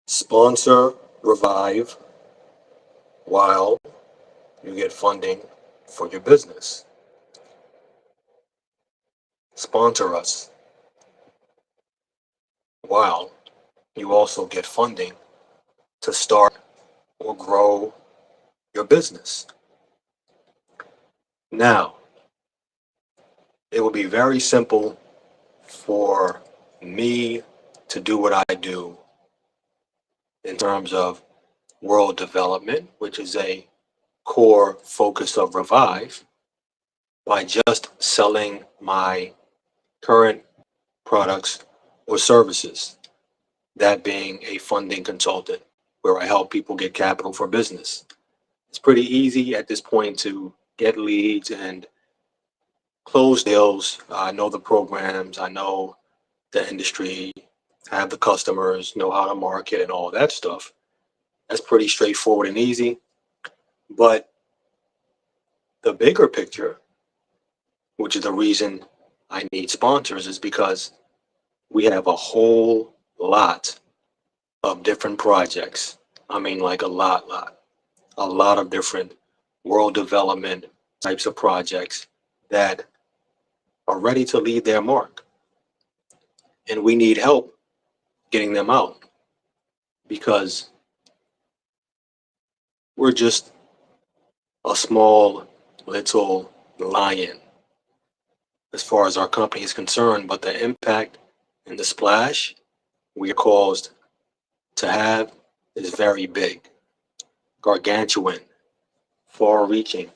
Sponsor Revive while you get funding for your business. Sponsor us while you also get funding to start or grow your business. Now, it would be very simple for me to do what I do in terms of world development, which is a core focus of Revive, by just selling my current products or services, that being a funding consultant where I help people get capital for business. It's pretty easy at this point to get leads and close deals. I know the programs, I know the industry, have the customers, know how to market and all that stuff. That's pretty straightforward and easy. But the bigger picture, which is the reason I need sponsors, is because we have a whole lot of different projects. I mean, like a lot of different world development types of projects that are ready to leave their mark. And we need help getting them out because we're just a small little lion as far as our company is concerned, but the impact and the splash we are caused to have is very big, gargantuan, far reaching,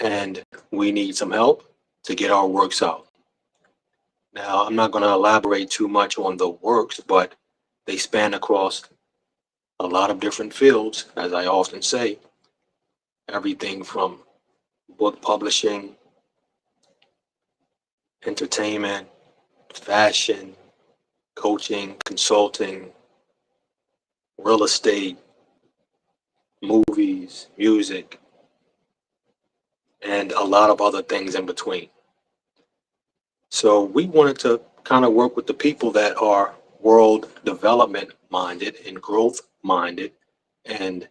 and we need some help to get our works out. Now, I'm not going to elaborate too much on the works, but they span across a lot of different fields, as I often say, everything from book publishing, entertainment, fashion, coaching, consulting, real estate, movies, music, and a lot of other things in between. So we wanted to kind of work with the people that are world development minded and growth minded and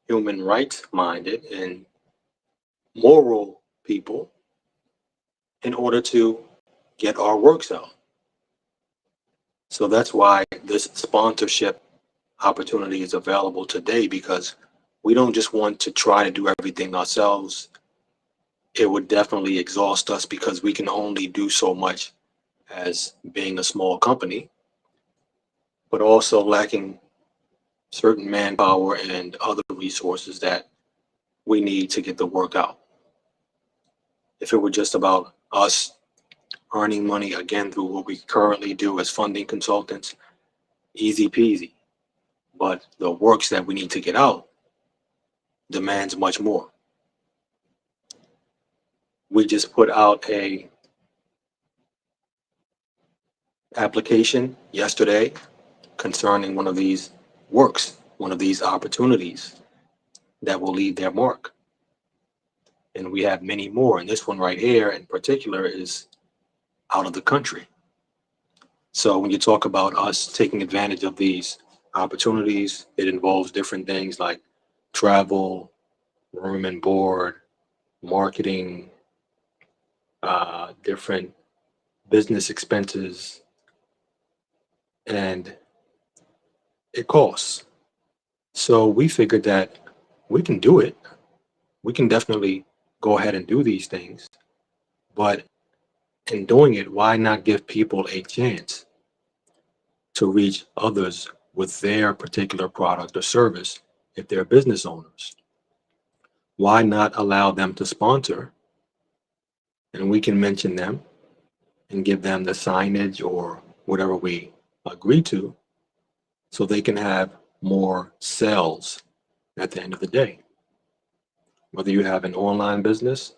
human rights minded and moral people in order to get our works out. So that's why this sponsorship opportunity is available today, because we don't just want to try to do everything ourselves. It would definitely exhaust us because we can only do so much as being a small company, but also lacking certain manpower and other resources that we need to get the work out. If it were just about us earning money again through what we currently do as funding consultants, easy peasy. But the works that we need to get out demands much more. We just put out a application yesterday concerning one of these works, one of these opportunities that will leave their mark. And we have many more. And this one right here in particular is out of the country. So when you talk about us taking advantage of these opportunities, it involves different things like travel, room and board, marketing, different business expenses, and it costs. So we figured that we can do it. We can definitely go ahead and do these things. But in doing it, why not give people a chance to reach others with their particular product or service if they're business owners? Why not allow them to sponsor and we can mention them and give them the signage or whatever we agree to so they can have more sales at the end of the day? Whether you have an online business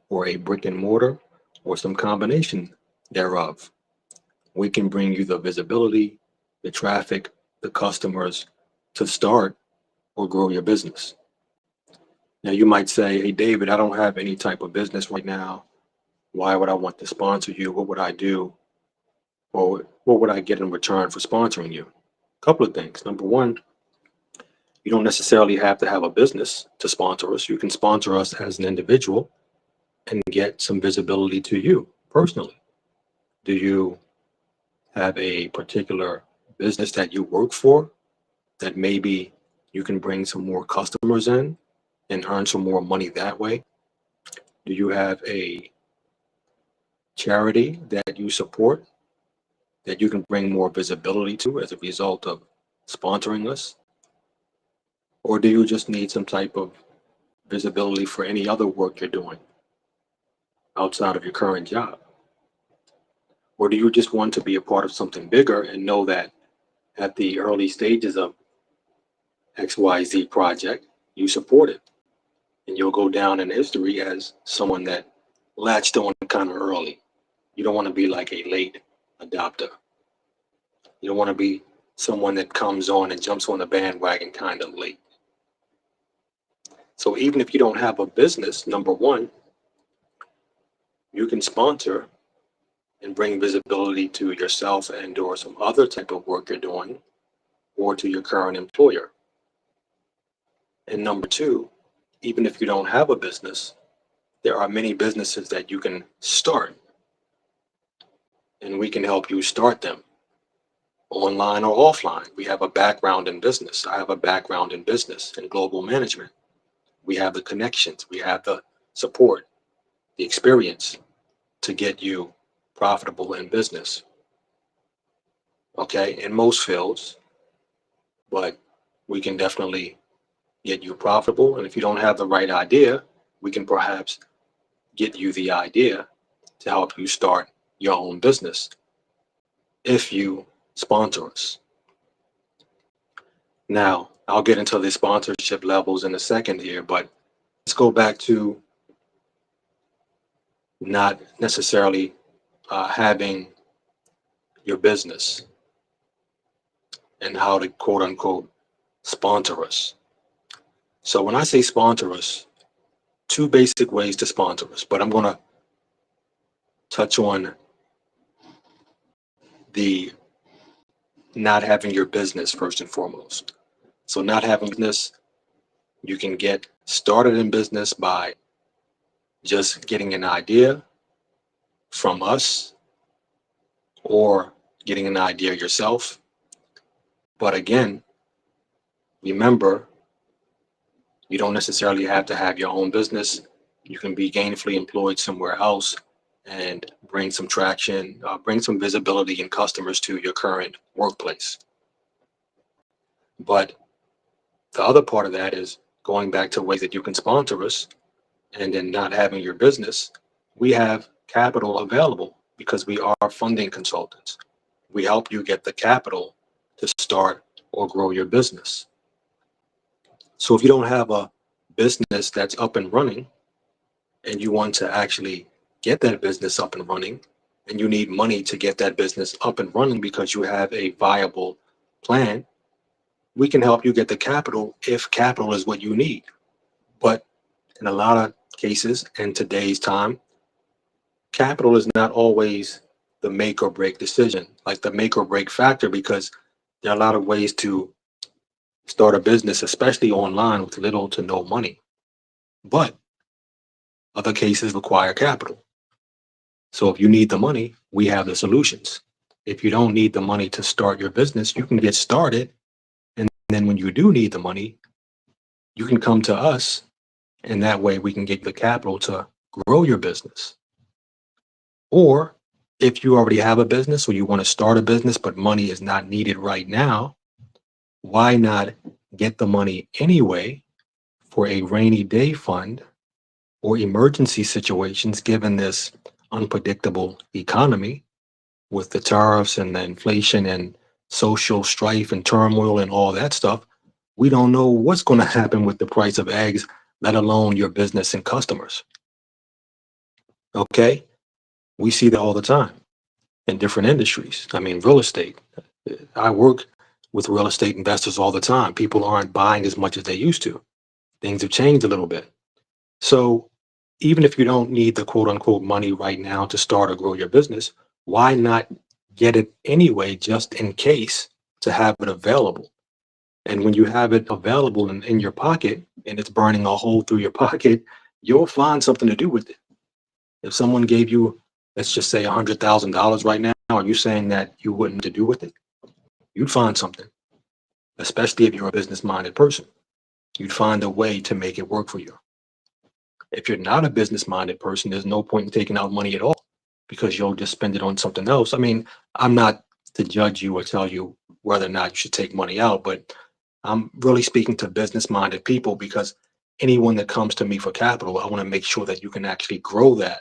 or a brick and mortar or some combination thereof, we can bring you the visibility, the traffic, the customers to start or grow your business. Now, you might say, hey, David, I don't have any type of business right now. Why would I want to sponsor you? What would I do? Or what would I get in return for sponsoring you? couple of things. Number one, you don't necessarily have to have a business to sponsor us. You can sponsor us as an individual and get some visibility to you personally. Do you have a particular business that you work for that maybe you can bring some more customers in and earn some more money that way? Do you have a charity that you support that you can bring more visibility to as a result of sponsoring us? Or do you just need some type of visibility for any other work you're doing outside of your current job? Or do you just want to be a part of something bigger and know that at the early stages of XYZ project, you support it and you'll go down in history as someone that latched on kind of early? You don't want to be like a late adopter. You don't want to be someone that comes on and jumps on the bandwagon kind of late. So even if you don't have a business, number one, you can sponsor and bring visibility to yourself and or some other type of work you're doing or to your current employer. And number two, even if you don't have a business, there are many businesses that you can start and we can help you start them online or offline. We have a background in business. I have a background in business and global management. We have the connections, we have the support, the experience to get you profitable in business. Okay, in most fields, but we can definitely get you profitable. And if you don't have the right idea, we can perhaps get you the idea to help you start your own business if you sponsor us. Now, I'll get into the sponsorship levels in a second here, but let's go back to not necessarily having your business and how to quote unquote sponsor us. So when I say sponsor us, two basic ways to sponsor us, but I'm going to touch on the not having your business first and foremost. So not having business, you can get started in business by just getting an idea from us or getting an idea yourself. But again, remember, you don't necessarily have to have your own business. You can be gainfully employed somewhere else and bring some traction, bring some visibility and customers to your current workplace. But the other part of that is going back to ways that you can sponsor us and then not having your business. We have capital available because we are funding consultants. We help you get the capital to start or grow your business. So if you don't have a business that's up and running and you want to actually get that business up and running and you need money to get that business up and running because you have a viable plan, we can help you get the capital if capital is what you need. But in a lot of cases in today's time, capital is not always the make or break decision, like the make or break factor, because there are a lot of ways to start a business, especially online, with little to no money. But other cases require capital. So if you need the money, we have the solutions. If you don't need the money to start your business, you can get started. And then when you do need the money, you can come to us. And that way we can get the capital to grow your business. Or if you already have a business or you want to start a business, but money is not needed right now, why not get the money anyway for a rainy day fund or emergency situations, given this unpredictable economy with the tariffs and the inflation and social strife and turmoil and all that stuff? We don't know what's going to happen with the price of eggs, let alone your business and customers. Okay? We see that all the time in different industries. I mean, real estate. I work with real estate investors all the time. People aren't buying as much as they used to. Things have changed a little bit. So even if you don't need the quote unquote money right now to start or grow your business, why not get it anyway, just in case to have it available. And when you have it available in your pocket and it's burning a hole through your pocket, you'll find something to do with it. If someone gave you, let's just say $100,000 right now, are you saying that you wouldn't to do with it? You'd find something, especially if you're a business minded person. You'd find a way to make it work for you. If you're not a business minded person, there's no point in taking out money at all because you'll just spend it on something else. I mean, I'm not to judge you or tell you whether or not you should take money out, but I'm really speaking to business minded people because anyone that comes to me for capital, I want to make sure that you can actually grow that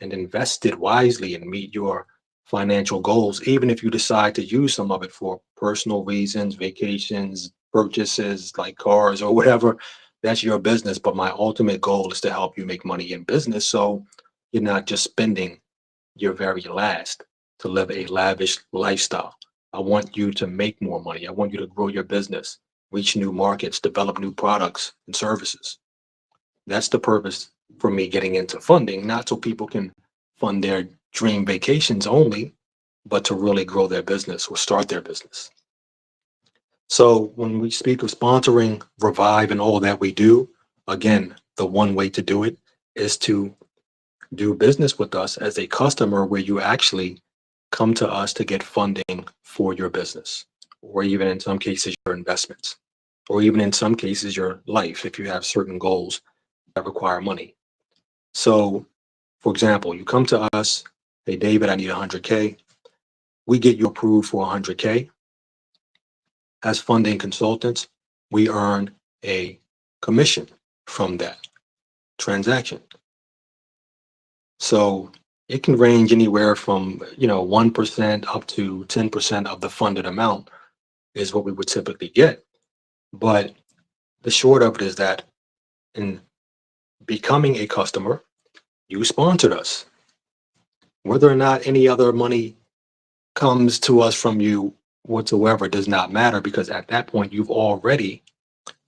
and invest it wisely and meet your financial goals, even if you decide to use some of it for personal reasons, vacations, purchases like cars or whatever. That's your business. But my ultimate goal is to help you make money in business. So you're not just spending your very last to live a lavish lifestyle. I want you to make more money. I want you to grow your business, reach new markets, develop new products and services. That's the purpose for me getting into funding, not so people can fund their dream vacations only, but to really grow their business or start their business. So when we speak of sponsoring Revive and all that we do, again, the one way to do it is to do business with us as a customer where you actually come to us to get funding for your business, or even in some cases, your investments, or even in some cases, your life if you have certain goals that require money. So, for example, you come to us, hey, David, I need 100K. We get you approved for 100K. As funding consultants, we earn a commission from that transaction. So it can range anywhere from 1% up to 10% of the funded amount is what we would typically get. But the short of it is that in becoming a customer, you sponsored us. Whether or not any other money comes to us from you whatsoever does not matter because at that point you've already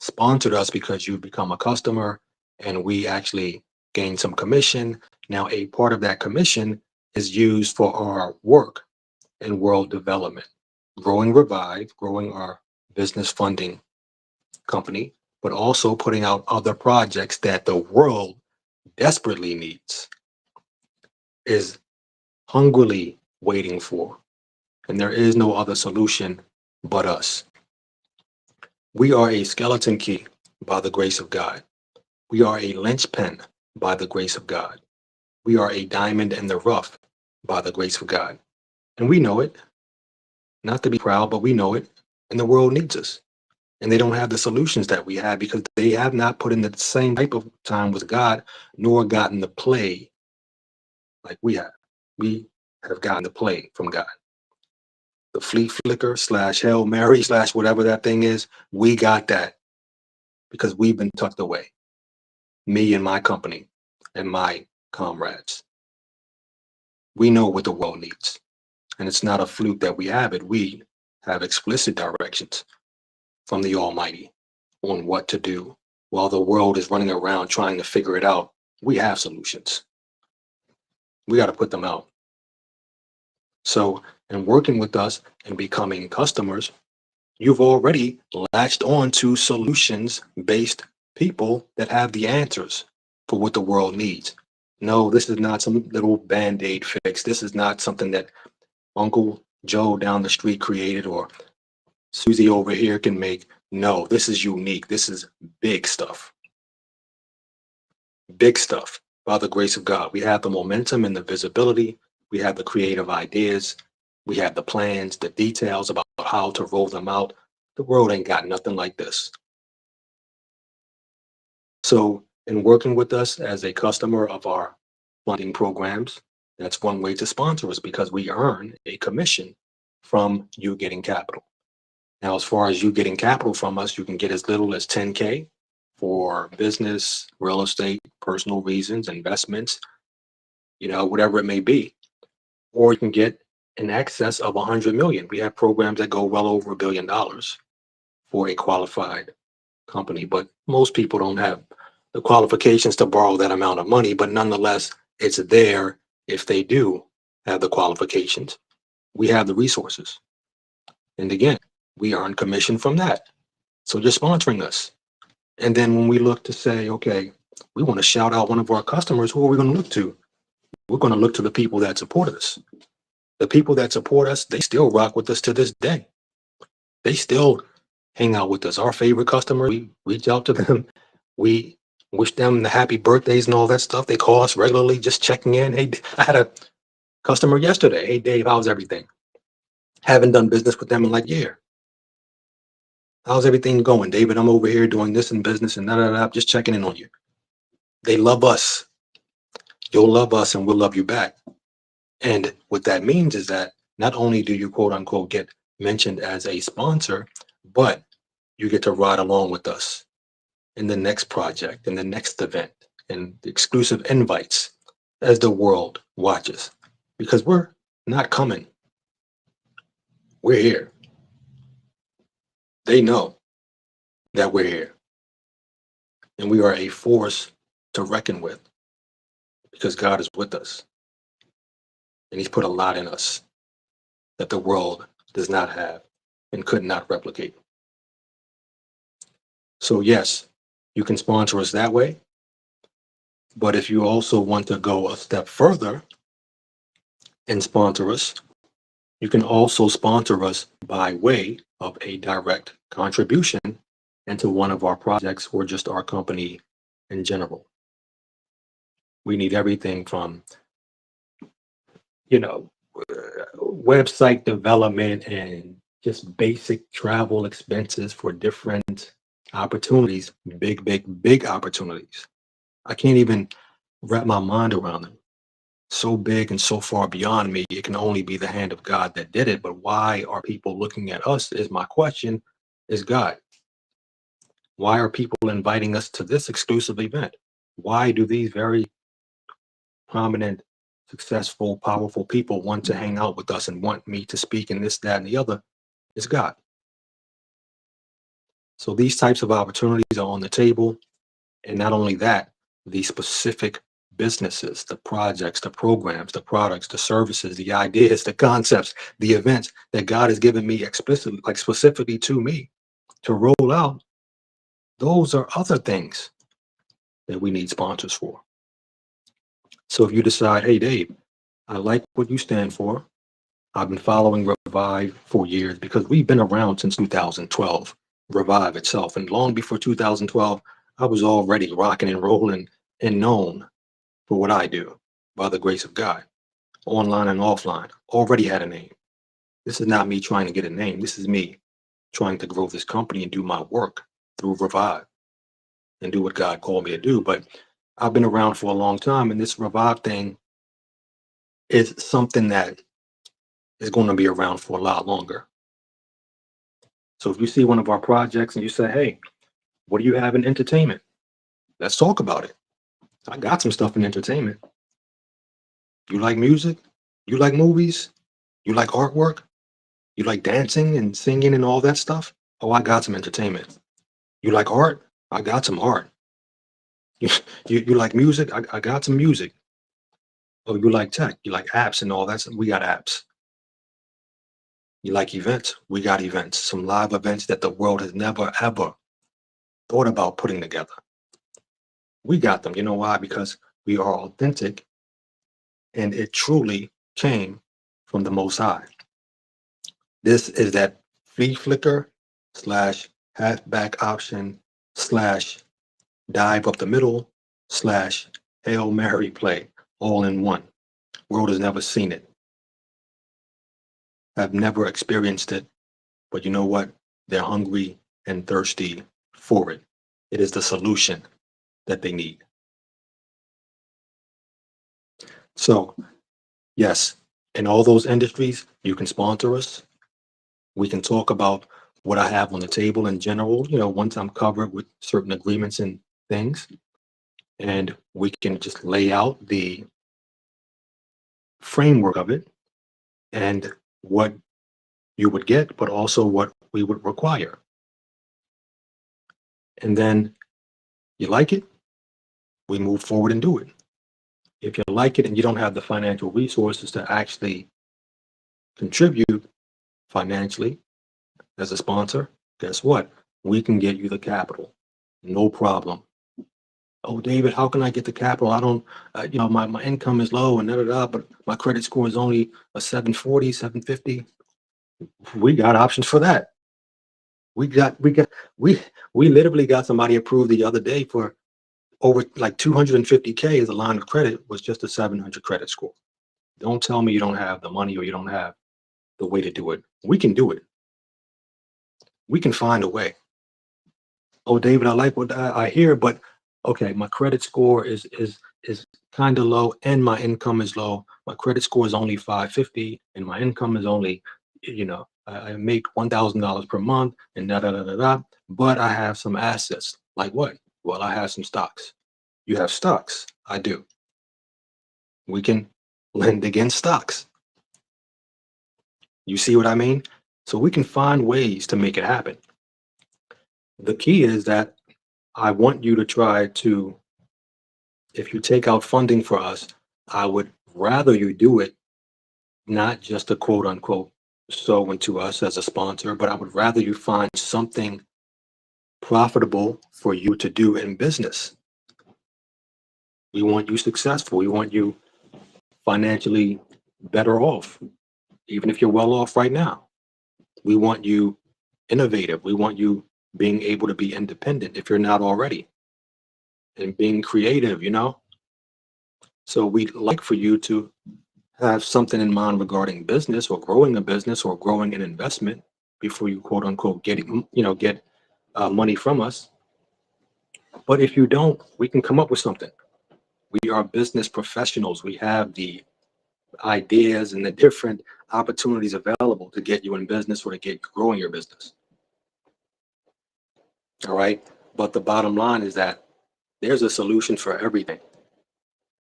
sponsored us because you've become a customer and we actually gain some commission. Now, a part of that commission is used for our work in world development, growing Revive, growing our business funding company, but also putting out other projects that the world desperately needs, is hungrily waiting for. And there is no other solution but us. We are a skeleton key by the grace of God. We are a linchpin by the grace of God. We are a diamond in the rough by the grace of God. And we know it, not to be proud, but we know it. And the world needs us. And they don't have the solutions that we have because they have not put in the same type of time with God, nor gotten the play like we have. We have gotten the play from God. The flea flicker slash Hail Mary slash whatever that thing is, we got that because we've been tucked away. Me and my company and my comrades. We know what the world needs. And it's not a fluke that we have it. We have explicit directions from the Almighty on what to do. While the world is running around trying to figure it out, we have solutions. We got to put them out. So, in working with us and becoming customers, you've already latched on to solutions-based people that have the answers for what the world needs. No, this is not some little band-aid fix. This is not something that Uncle Joe down the street created or Susie over here can make. No, this is unique. This is big stuff. Big stuff by the grace of God. We have the momentum and the visibility. We have the creative ideas. We have the plans, the details about how to roll them out. The world ain't got nothing like this. So, in working with us as a customer of our funding programs, that's one way to sponsor us because we earn a commission from you getting capital. Now, as far as you getting capital from us, you can get as little as 10K for business, real estate, personal reasons, investments, whatever it may be. Or you can get in excess of 100 million. We have programs that go well over $1 billion for a qualified company, but most people don't have the qualifications to borrow that amount of money, but nonetheless, it's there if they do have the qualifications. We have the resources. And again, we earn commission from that. So you're sponsoring us. And then when we look to say, okay, we want to shout out one of our customers, who are we going to look to? We're going to look to the people that support us. The people that support us, they still rock with us to this day. They still hang out with us. Our favorite customer, we reach out to them. We wish them the happy birthdays and all that stuff. They call us regularly, just checking in. Hey, I had a customer yesterday. Hey, Dave, how's everything? Haven't done business with them in like a year. How's everything going, David? I'm over here doing this in business and just checking in on you. They love us. You'll love us and we'll love you back. And what that means is that not only do you quote unquote get mentioned as a sponsor, but you get to ride along with us in the next project, in the next event, and exclusive invites as the world watches. Because we're not coming, we're here. They know that we're here. And we are a force to reckon with because God is with us. And He's put a lot in us that the world does not have and could not replicate. So, yes, you can sponsor us that way. But if you also want to go a step further and sponsor us, you can also sponsor us by way of a direct contribution into one of our projects or just our company in general. We need everything from, you know, website development and just basic travel expenses for different opportunities, big opportunities. I can't even wrap my mind around them. So big and so far beyond me, it can only be the hand of God that did it. But why are people looking at us? Is my question, is God. Why are people inviting us to this exclusive event? Why do these very prominent, successful, powerful people want to hang out with us and want me to speak in this, that, and the other? Is God. So these types of opportunities are on the table. And not only that, the specific businesses, the projects, the programs, the products, the services, the ideas, the concepts, the events that God has given me explicitly, like specifically to me to roll out, those are other things that we need sponsors for. So if you decide, hey, Dave, I like what you stand for. I've been following Revive for years because we've been around since 2012, Revive itself. And long before 2012, I was already rocking and rolling and known for what I do by the grace of God, online and offline. Already had a name. This is not me trying to get a name. This is me trying to grow this company and do my work through Revive and do what God called me to do. But I've been around for a long time, and this Revive thing is something that is going to be around for a lot longer. So if you see one of our projects and you say, hey, what do you have in entertainment? Let's talk about it. I got some stuff in entertainment. You like music? You like movies? You like artwork? You like dancing and singing and all that stuff? Oh, I got some entertainment. You like art? I got some art. You, you like music? I got some music. Oh, you like tech? You like apps and all that? We got apps. You like events? We got events. Some live events that the world has never, ever thought about putting together. We got them. You know why? Because we are authentic and it truly came from the Most High. This is that flea flicker slash halfback option slash dive up the middle slash Hail Mary play all in one. World has never seen it. I've never experienced it, but you know what? They're hungry and thirsty for it. It is the solution that they need. So, yes, in all those industries, you can sponsor us. We can talk about what I have on the table in general, once I'm covered with certain agreements and things. And we can just lay out the framework of it and what you would get, but also what we would require. And then you like it, we move forward and do it. If you like it and you don't have the financial resources to actually contribute financially, as a sponsor, guess what? We can get you the capital. No problem. Oh, David, how can I get the capital? I don't, my income is low and da da da, but my credit score is only a 740, 750. We got options for that. We got, we got, we, we literally got somebody approved the other day for over like 250K as a line of credit was just a 700 credit score. Don't tell me you don't have the money or you don't have the way to do it. We can do it. We can find a way. Oh, David, I like what I hear, but okay, my credit score is kind of low and my income is low. My credit score is only 550 and my income is only, I make $1,000 per month and da da da da da. But I have some assets. Like what? Well, I have some stocks. You have stocks. I do. We can lend against stocks. You see what I mean? So we can find ways to make it happen. The key is that I want you to try to, if you take out funding for us, I would rather you do it not just to quote unquote sow into us as a sponsor, but I would rather you find something profitable for you to do in business. We want you successful. We want you financially better off, even if you're well off right now. We want you innovative. We want you being able to be independent if you're not already and being creative. So we'd like for you to have something in mind regarding business or growing a business or growing an investment before you quote unquote get money from us. But if you don't, we can come up with something. We are business professionals. We have the ideas and the different opportunities available to get you in business or to get you growing your business. All right. But the bottom line is that there's a solution for everything.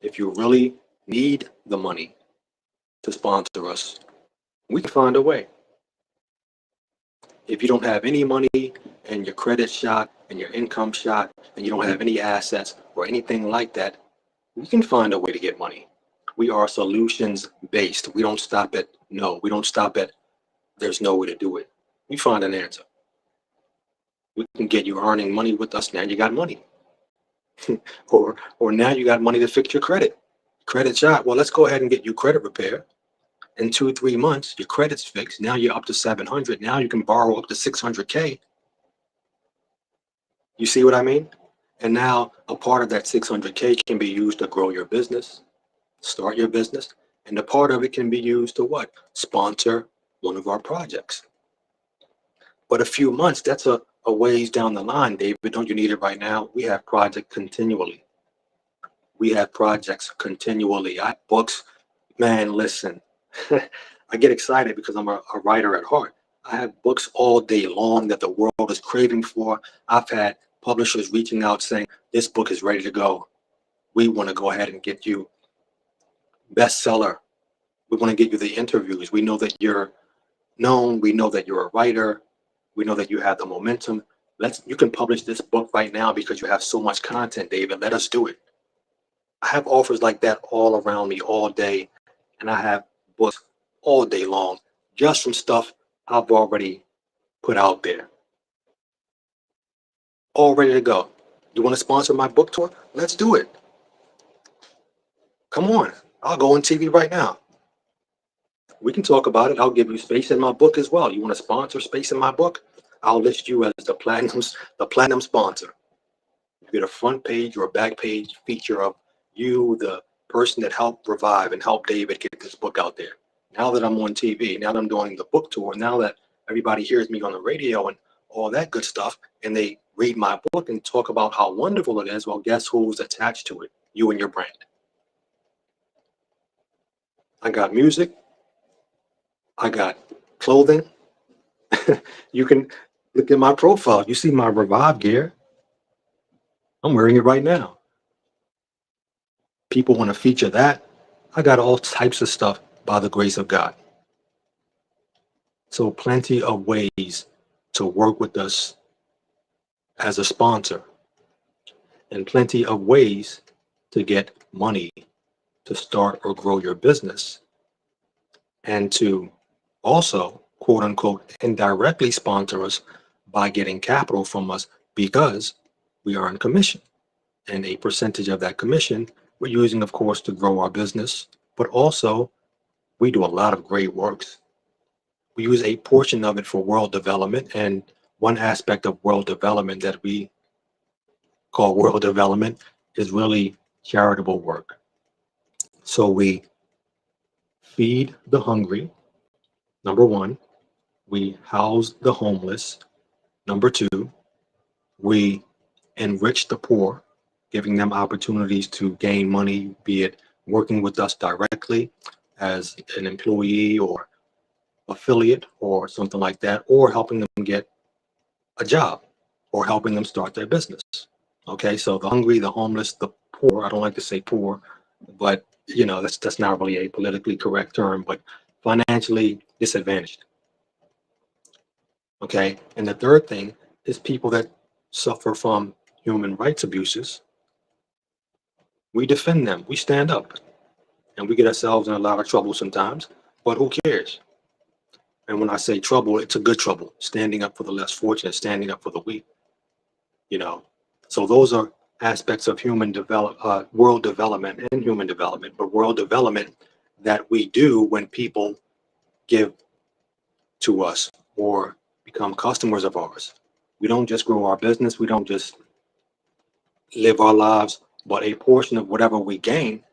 If you really need the money to sponsor us, we can find a way. If you don't have any money and your credit shot and your income shot and you don't have any assets or anything like that, we can find a way to get money. We are solutions based. We don't stop at no. We don't stop at there's no way to do it. We find an answer. We can get you earning money with us. Now you got money. or now you got money to fix your credit. Credit shot. Well, let's go ahead and get you credit repair. In 2-3 months, your credit's fixed. Now you're up to 700. Now you can borrow up to 600K. You see what I mean? And now a part of that 600K can be used to grow your business, start your business, and a part of it can be used to what? Sponsor one of our projects. But a few months, that's a ways down the line, David. Don't you need it right now? We have projects continually. We have projects continually. I have books. Man, listen, I get excited because I'm a writer at heart. I have books all day long that the world is craving for. I've had publishers reaching out saying, this book is ready to go. We want to go ahead and get you bestseller. We want to get you the interviews. We know that you're known. We know that you're a writer. We know that you have the momentum. You can publish this book right now because you have so much content, David. Let us do it. I have offers like that all around me all day. And I have books all day long just from stuff I've already put out there. All ready to go. You want to sponsor my book tour? Let's do it. Come on. I'll go on TV right now. We can talk about it. I'll give you space in my book as well. You want to sponsor space in my book? I'll list you as the platinum sponsor. You get a front page or a back page feature of you, the person that helped revive and help David get this book out there. Now that I'm on TV, now that I'm doing the book tour, now that everybody hears me on the radio and all that good stuff, and they read my book and talk about how wonderful it is, well, guess who's attached to it? You and your brand. I got music. I got clothing. You can look at my profile. You see my Revive gear. I'm wearing it right now. People want to feature that. I got all types of stuff by the grace of God. So plenty of ways to work with us as a sponsor and plenty of ways to get money to start or grow your business and to also quote unquote indirectly sponsor us by getting capital from us because we are on commission. And a percentage of that commission we're using, of course, to grow our business, but also we do a lot of great works. We use a portion of it for world development. And one aspect of world development that we call world development is really charitable work. So we feed the hungry, number one. We house the homeless, number two. We enrich the poor, giving them opportunities to gain money, be it working with us directly as an employee or affiliate or something like that, or helping them get a job or helping them start their business. Okay, so the hungry, the homeless, the poor, I don't like to say poor, but that's not really a politically correct term, but financially disadvantaged. Okay, and the third thing is people that suffer from human rights abuses. We defend them, we stand up, and we get ourselves in a lot of trouble sometimes, but who cares? And when I say trouble, it's a good trouble, standing up for the less fortunate, standing up for the weak, you know. So those are aspects of world development and human development, but world development that we do when people give to us or become customers of ours. We don't just grow our business, we don't just live our lives, but a portion of whatever we gain,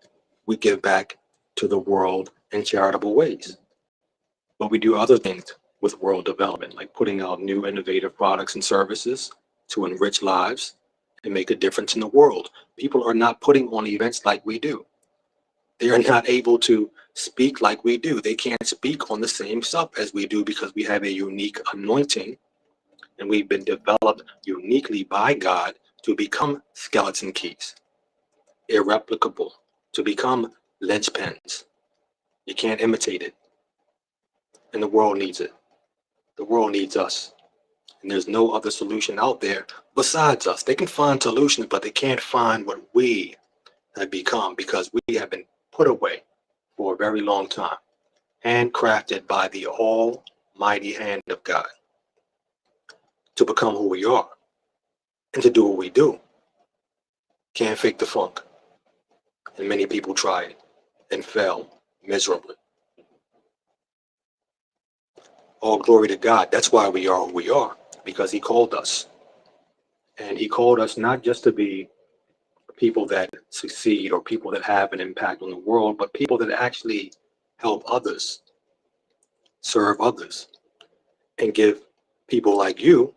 we give back to the world in charitable ways. But we do other things with world development, like putting out new innovative products and services to enrich lives and make a difference in the world. People are not putting on events like we do. They are not able to speak like we do. They can't speak on the same stuff as we do because we have a unique anointing and we've been developed uniquely by God to become skeleton keys, irreplicable, to become linchpins. You can't imitate it. And the world needs it. The world needs us. And there's no other solution out there besides us. They can find solutions, but they can't find what we have become because we have been put away for a very long time, handcrafted by the almighty hand of God to become who we are and to do what we do. Can't fake the funk. And many people try it and fail miserably. All glory to God. That's why we are who we are, because He called us. And He called us not just to be people that succeed or people that have an impact on the world, but people that actually help others, serve others, and give people like you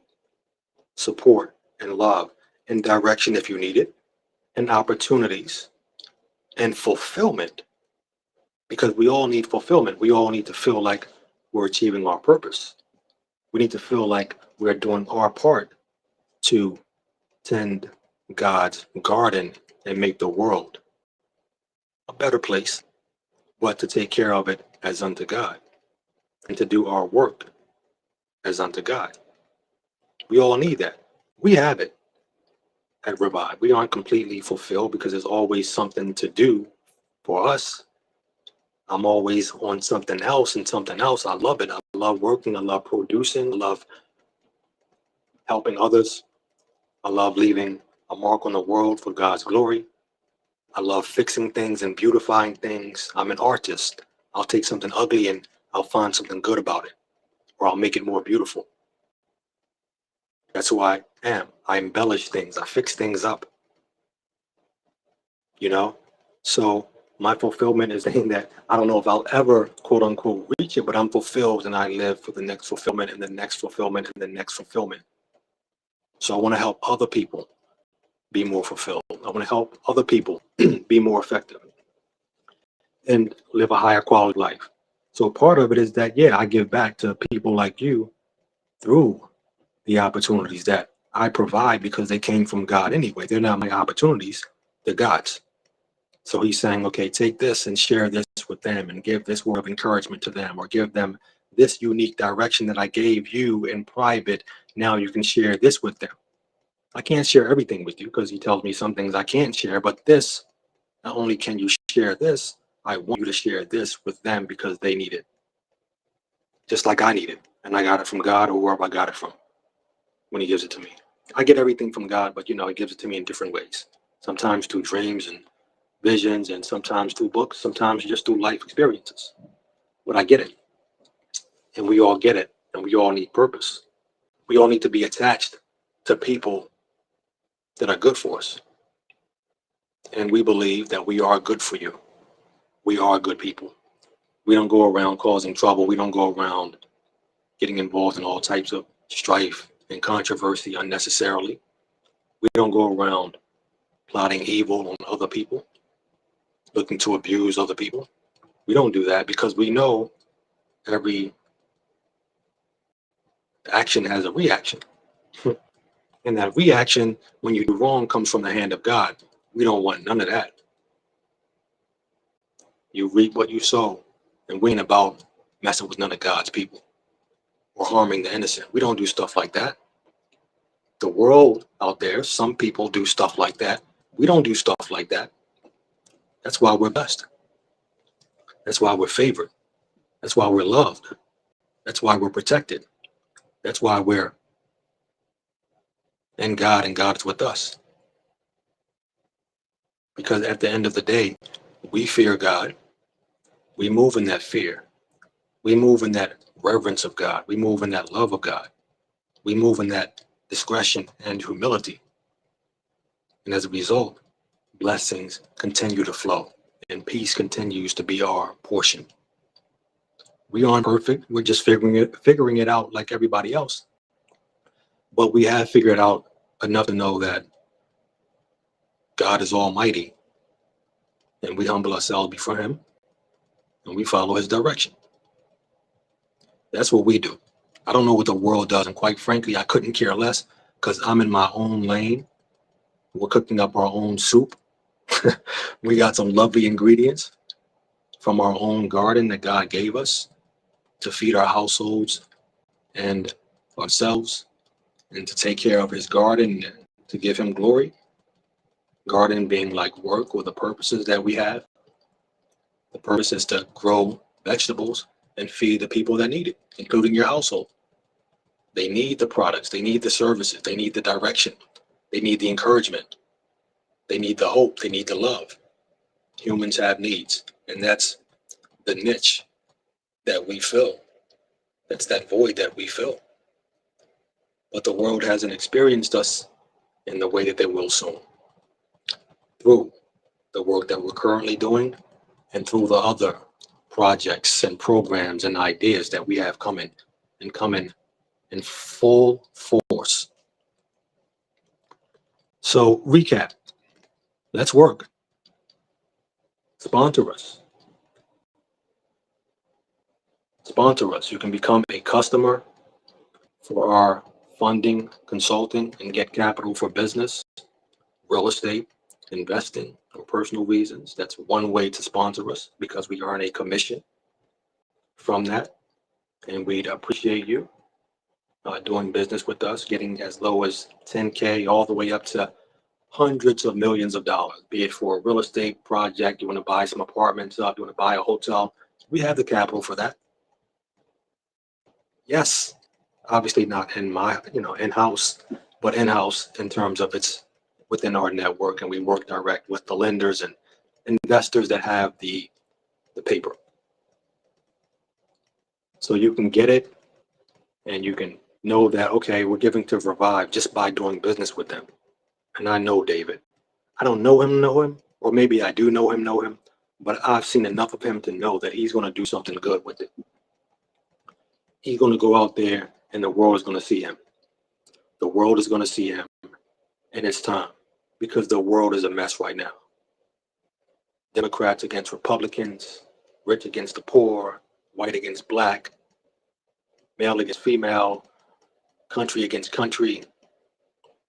support and love and direction if you need it, and opportunities and fulfillment. Because we all need fulfillment. We all need to feel like we're achieving our purpose. We need to feel like we're doing our part to tend God's garden and make the world a better place, but to take care of it as unto God and to do our work as unto God. We all need that. We have it at Revive. We aren't completely fulfilled because there's always something to do for us. I'm always on something else and something else. I love it. I love working. I love producing. I love helping others. I love leaving a mark on the world for God's glory. I love fixing things and beautifying things. I'm an artist. I'll take something ugly and I'll find something good about it, or I'll make it more beautiful. That's who I am. I embellish things. I fix things up, you know? So my fulfillment is saying that I don't know if I'll ever, quote unquote, reach it, but I'm fulfilled and I live for the next fulfillment and the next fulfillment and the next fulfillment. So I want to help other people be more fulfilled. I want to help other people be more effective and live a higher quality life. So part of it is that, yeah, I give back to people like you through the opportunities that I provide because they came from God anyway. They're not my opportunities, they're God's. So He's saying, okay, take this and share this with them and give this word of encouragement to them or give them this unique direction that I gave you in private. Now you can share this with them. I can't share everything with you because He tells me some things I can't share, but this, not only can you share this, I want you to share this with them because they need it. just like I need it. And I got it from God or wherever I got it from when he gives it to me. I get everything from God, but he gives it to me in different ways. Sometimes through dreams and visions, and sometimes through books, sometimes just through life experiences. But I get it, and we all get it, and we all need purpose. We all need to be attached to people that are good for us. And we believe that we are good for you. We are good people. We don't go around causing trouble. We don't go around getting involved in all types of strife and controversy unnecessarily. We don't go around plotting evil on other people, looking to abuse other people. We don't do that because we know every action has a reaction. And that reaction, when you do wrong, comes from the hand of God. We don't want none of that. You reap what you sow, and we ain't about messing with none of God's people or harming the innocent. We don't do stuff like that. The world out there, some people do stuff like that. We don't do stuff like that. That's why we're blessed. That's why we're favored. That's why we're loved. That's why we're protected. That's why we're in God and God is with us. Because at the end of the day, we fear God. We move in that fear. We move in that reverence of God. We move in that love of God. We move in that discretion and humility. And as a result, blessings continue to flow and peace continues to be our portion. We aren't perfect. We're just figuring it out like everybody else. But we have figured out enough to know that God is almighty, and we humble ourselves before him and we follow his direction. That's what we do. I don't know what the world does, and quite frankly, I couldn't care less because I'm in my own lane. We're cooking up our own soup. We got some lovely ingredients from our own garden that God gave us to feed our households and ourselves and to take care of his garden and to give him glory. Garden being like work or the purposes that we have. The purpose is to grow vegetables and feed the people that need it, including your household. They need the products, they need the services, they need the direction, they need the encouragement, they need the hope, they need the love. Humans have needs, and that's the niche that we fill. That's that void that we fill. But the world hasn't experienced us in the way that they will soon. Through the work that we're currently doing and through the other projects and programs and ideas that we have coming in full force. So recap, let's work. Sponsor us. Sponsor us. You can become a customer for our funding, consulting, and get capital for business, real estate, investing, or personal reasons. That's one way to sponsor us because we earn a commission from that. And we'd appreciate you doing business with us, getting as low as 10K all the way up to hundreds of millions of dollars, be it for a real estate project, you want to buy some apartments up, you want to buy a hotel. We have the capital for that. Yes, obviously not in my, in-house, but in-house in terms of it's within our network, and we work direct with the lenders and investors that have the paper. So you can get it and you can know that, okay, we're giving to Revive just by doing business with them. And I know David. I don't know him, or maybe I do know him, but I've seen enough of him to know that he's going to do something good with it. He's going to go out there and the world is going to see him. The world is going to see him, and it's time because the world is a mess right now. Democrats against Republicans, rich against the poor, white against black, male against female, country against country,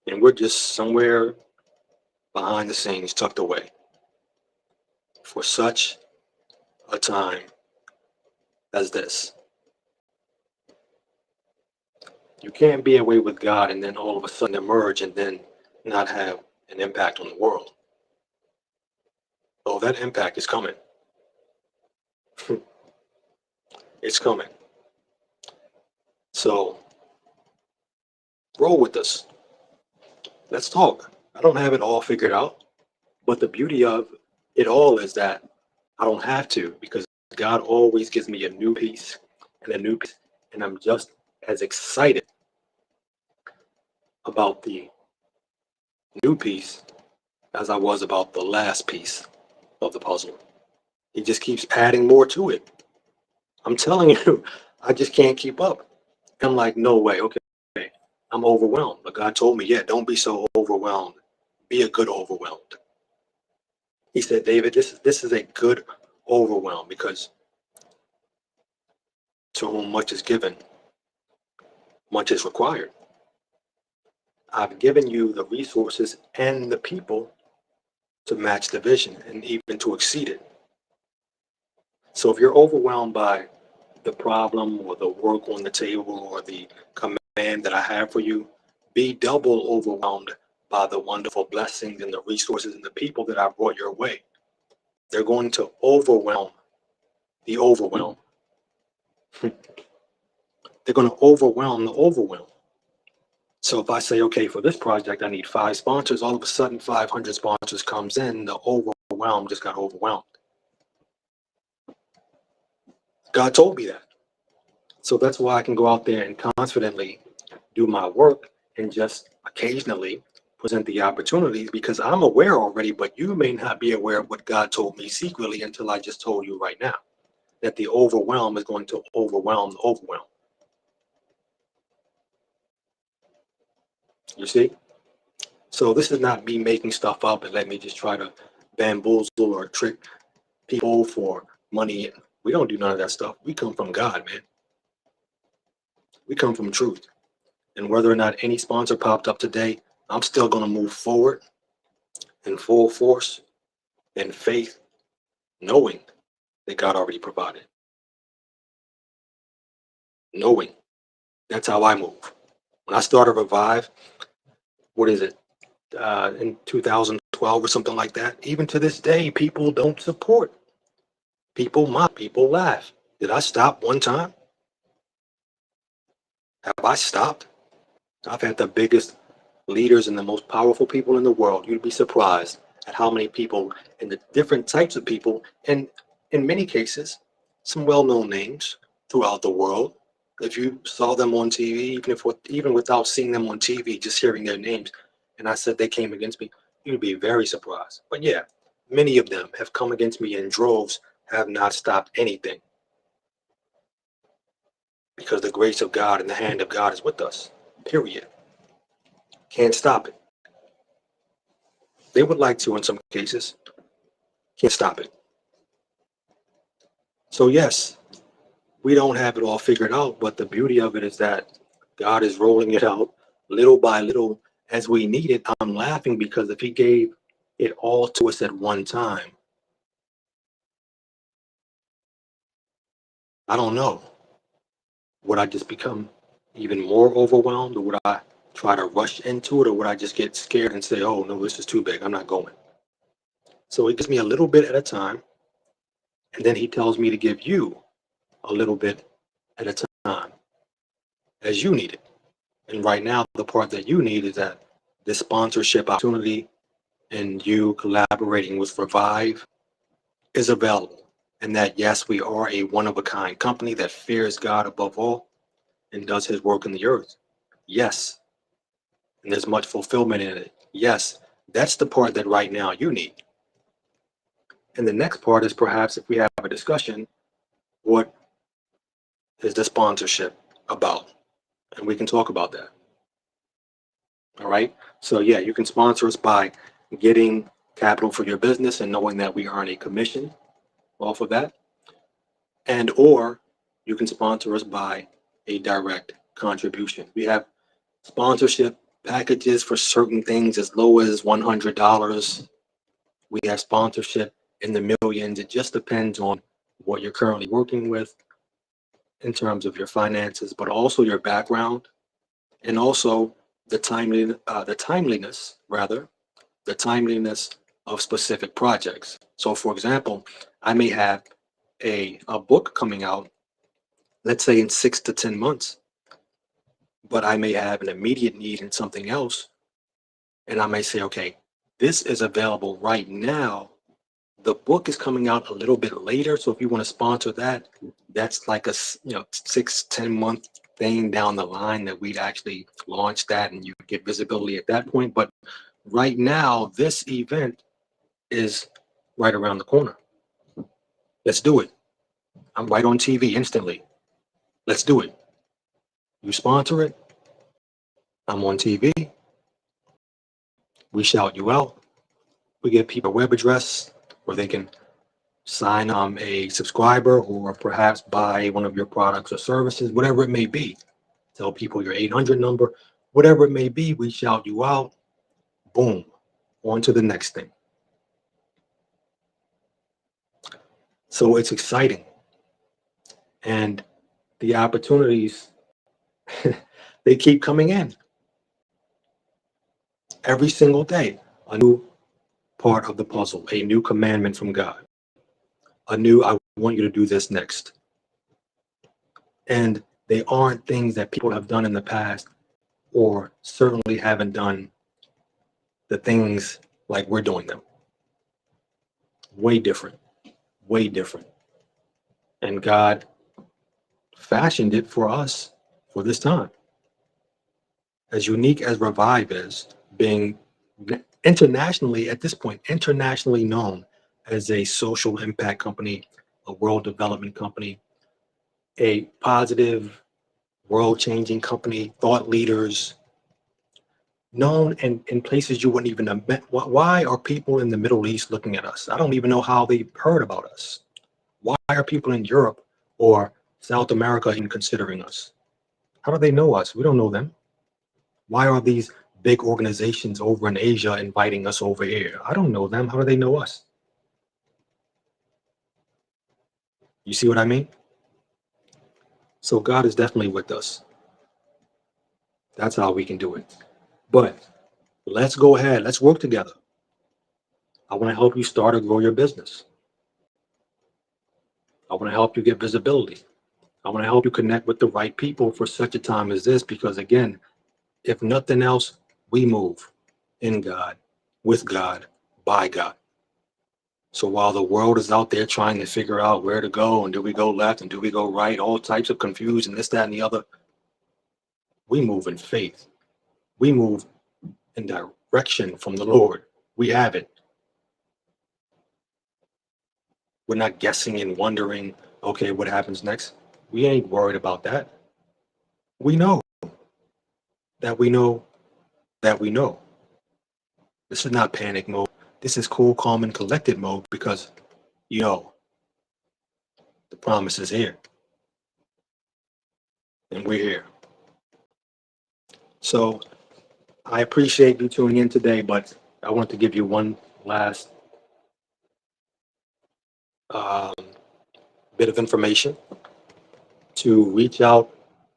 and we're just somewhere behind the scenes tucked away for such a time as this. You can't be away with God and then all of a sudden emerge and then not have an impact on the world. Oh, that impact is coming. It's coming. So roll with us. Let's talk. I don't have it all figured out, but the beauty of it all is that I don't have to, because God always gives me a new piece and a new piece, and I'm just as excited about the new piece as I was about the last piece of the puzzle. He just keeps adding more to it. I'm telling you, I just can't keep up. I'm like, no way. Okay, I'm overwhelmed. But God told me, yeah, don't be so overwhelmed. Be a good overwhelmed. He said, David, this is a good overwhelm, because to whom much is given, much is required. I've given you the resources and the people to match the vision and even to exceed it. So if you're overwhelmed by the problem or the work on the table or the command that I have for you, be double overwhelmed by the wonderful blessings and the resources and the people that I brought your way. They're going to overwhelm the overwhelm. They're going to overwhelm the overwhelm. So if I say, okay, for this project, I need 5 sponsors, all of a sudden 500 sponsors comes in, the overwhelm just got overwhelmed. God told me that. So that's why I can go out there and confidently do my work and just occasionally present the opportunities, because I'm aware already, but you may not be aware of what God told me secretly until I just told you right now, that the overwhelm is going to overwhelm the overwhelm. You see? So this is not me making stuff up and let me just try to bamboozle or trick people for money. We don't do none of that stuff. We come from God, man. We come from truth. And whether or not any sponsor popped up today, I'm still going to move forward in full force and faith, knowing that God already provided. Knowing. That's how I move. When I started Revive, what is it, in 2012 or something like that, even to this day, people don't support. People mock, people laugh. Did I stop one time? Have I stopped? I've had the biggest leaders and the most powerful people in the world. You'd be surprised at how many people and the different types of people, and in many cases, some well-known names throughout the world. If you saw them on TV, even without seeing them on TV, just hearing their names, and I said they came against me, you'd be very surprised. But yeah, many of them have come against me in droves, have not stopped anything, because the grace of God and the hand of God is with us. Period. Can't stop it. They would like to in some cases. Can't stop it. So yes, we don't have it all figured out, but the beauty of it is that God is rolling it out little by little as we need it. I'm laughing because if he gave it all to us at one time, I don't know. Would I just become even more overwhelmed, or would I try to rush into it, or would I just get scared and say, oh no, this is too big, I'm not going? So he gives me a little bit at a time, and then he tells me to give you a little bit at a time as you need it. And right now, the part that you need is that this sponsorship opportunity and you collaborating with Revive is available. And that, yes, we are a one of a kind company that fears God above all and does his work in the earth. Yes. And there's much fulfillment in it. Yes. That's the part that right now you need. And the next part is perhaps if we have a discussion, what is the sponsorship about? And we can talk about that. All right. So yeah, you can sponsor us by getting capital for your business and knowing that we earn a commission off of that. And or you can sponsor us by a direct contribution. We have sponsorship packages for certain things as low as $100. We have sponsorship in the millions. It just depends on what you're currently working with in terms of your finances, but also your background, and also the timeliness of specific projects. So for example, I may have a book coming out, let's say in 6 to 10 months. but I may have an immediate need in something else. And I may say, okay, this is available right now. The book is coming out a little bit later. So if you want to sponsor that, that's like a 6-10 month thing down the line that we'd actually launch that and you get visibility at that point. But right now, this event is right around the corner. Let's do it. I'm right on TV instantly. Let's do it. You sponsor it. I'm on TV. We shout you out. We give people a web address where they can sign a subscriber or perhaps buy one of your products or services, whatever it may be. Tell people your 800 number, whatever it may be. We shout you out. Boom. On to the next thing. So it's exciting. And the opportunities, they keep coming in every single day. A new part of the puzzle, a new commandment from God, a new, I want you to do this next. And they aren't things that people have done in the past or certainly haven't done the things like we're doing them. Way different, way different. And God fashioned it for us for this time. As unique as Revive is, being internationally, at this point, internationally known as a social impact company, a world development company, a positive, world-changing company, thought leaders, known in places you wouldn't even have met. Why are people in the Middle East looking at us? I don't even know how they heard about us. Why are people in Europe or South America even considering us? How do they know us? We don't know them. Why are these big organizations over in Asia inviting us over here? I don't know them. How do they know us? You see what I mean? So God is definitely with us. That's how we can do it. But let's go ahead. Let's work together. I want to help you start or grow your business. I want to help you get visibility. I want to help you connect with the right people for such a time as this, because again, if nothing else, we move in God, with God, by God. So while the world is out there trying to figure out where to go and do we go left and do we go right, all types of confusion, this, that, and the other, we move in faith. We move in direction from the Lord. We have it. We're not guessing and wondering, okay, what happens next? We ain't worried about that. We know that we know that we know. This is not panic mode. This is cool, calm, and collected mode because you know the promise is here and we're here. So I appreciate you tuning in today, but I want to give you one last um, bit of information to reach out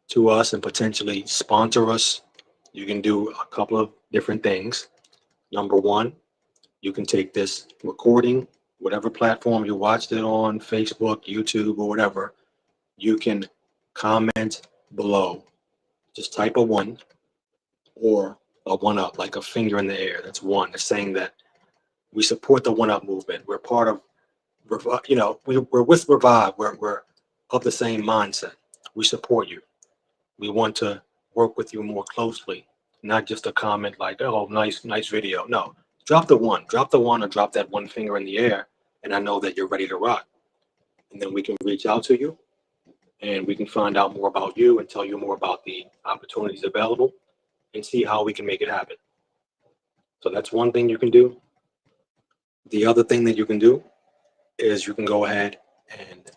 to us and potentially sponsor us. You can do a couple of different things. Number one, you can take this recording, whatever platform you watched it on, Facebook, YouTube, or whatever, you can comment below. Just type a one or a one up, like a finger in the air. That's one. It's saying that we support the one up movement. We're part of, we're with Revive. We're of the same mindset. We support you. We want to work with you more closely, not just a comment like, oh, nice video. No, drop the one or drop that one finger in the air. And I know that you're ready to rock. And then we can reach out to you and we can find out more about you and tell you more about the opportunities available and see how we can make it happen. So that's one thing you can do. The other thing that you can do is you can go ahead and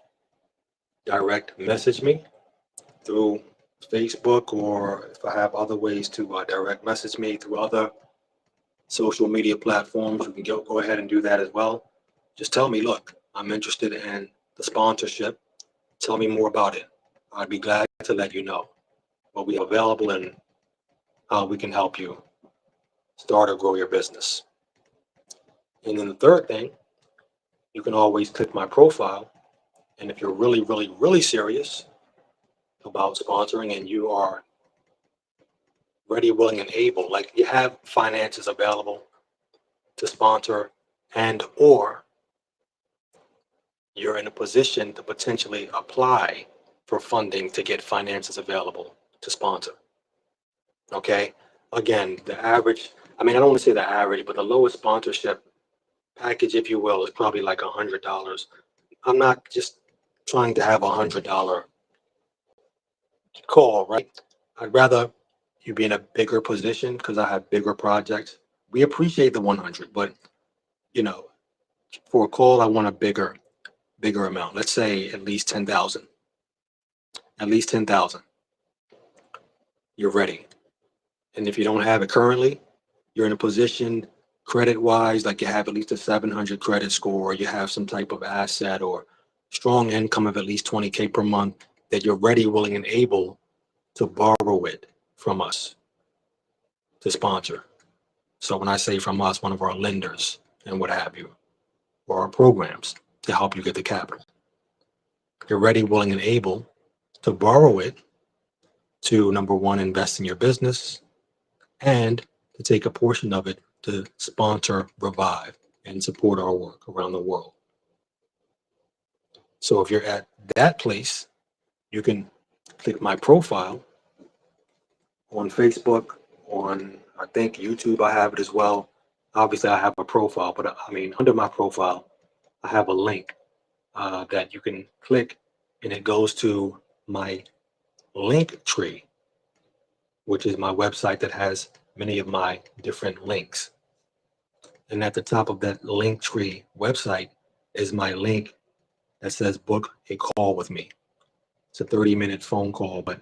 direct message me through Facebook, or if I have other ways to direct message me through other social media platforms, you can go ahead and do that as well. Just tell me, look, I'm interested in the sponsorship. Tell me more about it. I'd be glad to let you know what we have available and how we can help you start or grow your business. And then the third thing, you can always click my profile. And if you're really, really, really serious about sponsoring and you are ready, willing, and able, like you have finances available to sponsor, and or you're in a position to potentially apply for funding to get finances available to sponsor. Okay. Again, the average, I mean, I don't want to say the average, but the lowest sponsorship package, if you will, is probably like $100. I'm not just trying to have $100 call, right? I'd rather you be in a bigger position because I have bigger projects. We appreciate the 100, but you know, for a call, I want a bigger amount. Let's say at least 10,000. At least 10,000. You're ready. And if you don't have it currently, you're in a position credit wise, like you have at least a 700 credit score, or you have some type of asset or strong income of at least 20K per month that you're ready, willing, and able to borrow it from us to sponsor. So when I say from us, one of our lenders and what have you, or our programs to help you get the capital. You're ready, willing, and able to borrow it to, number one, invest in your business, and to take a portion of it to sponsor Revive and support our work around the world. So if you're at that place, you can click my profile on Facebook, on I think YouTube, I have it as well. Obviously, I have a profile, but I mean, under my profile, I have a link that you can click, and it goes to my link tree, which is my website that has many of my different links. And at the top of that link tree website is my link that says book a call with me. It's a 30-minute phone call, but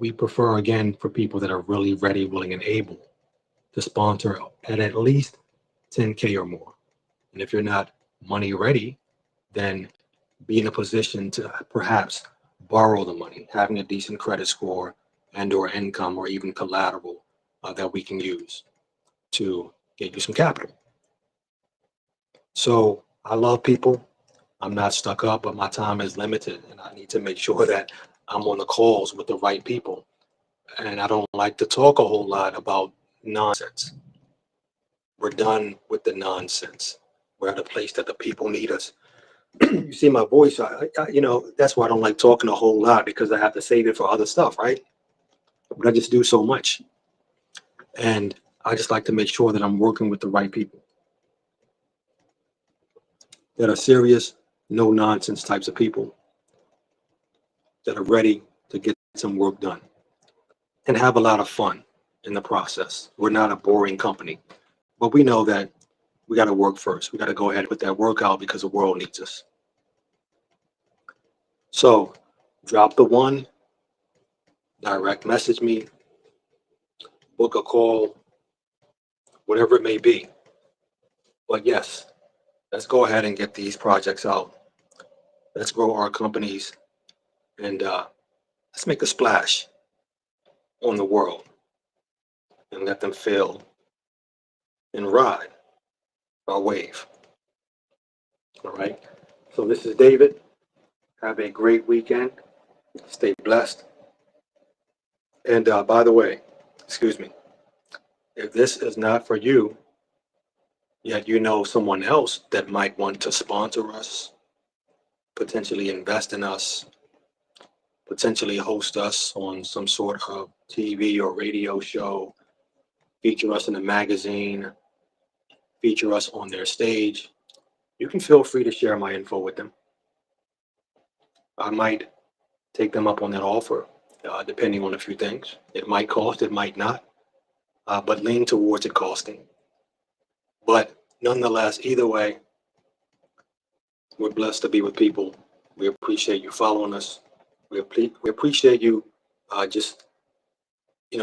we prefer, again, for people that are really ready, willing, and able to sponsor at least 10K or more. And if you're not money ready, then be in a position to perhaps borrow the money, having a decent credit score and or income or even collateral that we can use to get you some capital. So I love people. I'm not stuck up, but my time is limited, and I need to make sure that I'm on the calls with the right people. And I don't like to talk a whole lot about nonsense. We're done with the nonsense. We're at a place that the people need us. You see my voice, that's why I don't like talking a whole lot, because I have to save it for other stuff, right? But I just do so much. And I just like to make sure that I'm working with the right people that are serious, no nonsense types of people that are ready to get some work done and have a lot of fun in the process. We're not a boring company, but we know that we got to work first. We got to go ahead and put that work out because the world needs us. So drop the one, direct message me, book a call, whatever it may be. But yes, let's go ahead and get these projects out. Let's grow our companies, and let's make a splash on the world and let them feel and ride our wave. All right. So this is David. Have a great weekend. Stay blessed. And by the way, excuse me, if this is not for you, yet you know someone else that might want to sponsor us, potentially invest in us, potentially host us on some sort of TV or radio show, feature us in a magazine, feature us on their stage, you can feel free to share my info with them. I might take them up on that offer, depending on a few things. It might cost, it might not, but lean towards it costing. But nonetheless, either way, we're blessed to be with people. We appreciate you following us. We appreciate you just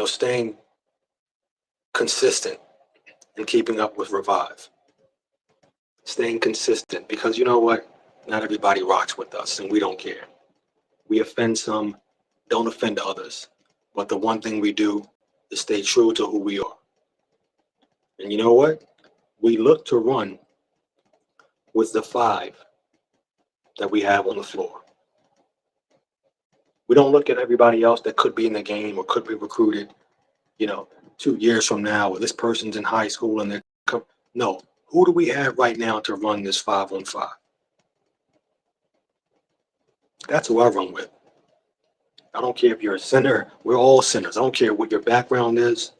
staying consistent and keeping up with Revive. Staying consistent, because you know what? Not everybody rocks with us, and we don't care. We offend some, don't offend others. But the one thing we do is stay true to who we are. And you know what? We look to run with the 5 that we have on the floor. We don't look at everybody else that could be in the game or could be recruited you know, 2 years from now, or this person's in high school and no. Who do we have right now to run this 5-on-5? That's who I run with. I don't care if you're a sinner. We're all sinners. I don't care what your background is.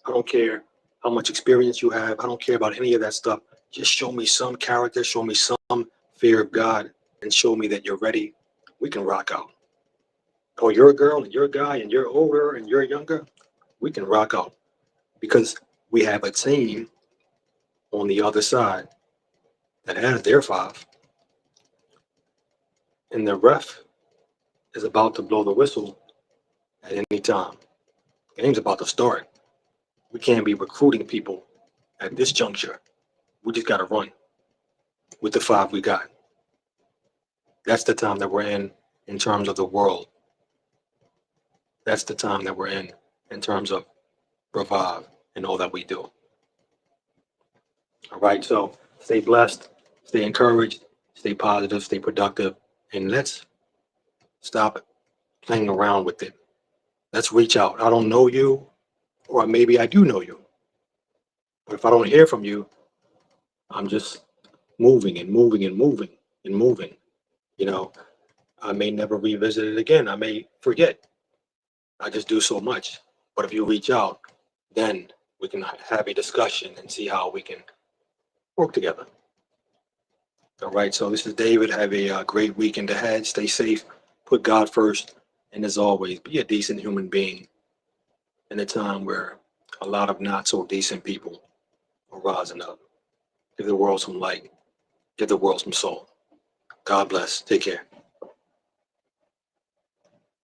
I don't care how much experience you have. I don't care about any of that stuff. Just show me some character, show me some fear of God, and show me that you're ready. We can rock out. Oh, you're a girl and you're a guy and you're older and you're younger. We can rock out because we have a team on the other side that has their 5, and the ref is about to blow the whistle at any time. The game's about to start. We can't be recruiting people at this juncture. We just got to run with the 5 we got. That's the time that we're in terms of the world. That's the time that we're in terms of revive and all that we do. All right, so stay blessed, stay encouraged, stay positive, stay productive, and let's stop playing around with it. Let's reach out. I don't know you, or maybe I do know you, but if I don't hear from you, I'm just moving and moving and moving and moving. You know, I may never revisit it again. I may forget. I just do so much. But if you reach out, then we can have a discussion and see how we can work together. All right. So this is David. Have a great weekend ahead. Stay safe. Put God first. And as always, be a decent human being in a time where a lot of not so decent people are rising up. Give the world some light. Give the world some soul. God bless. Take care.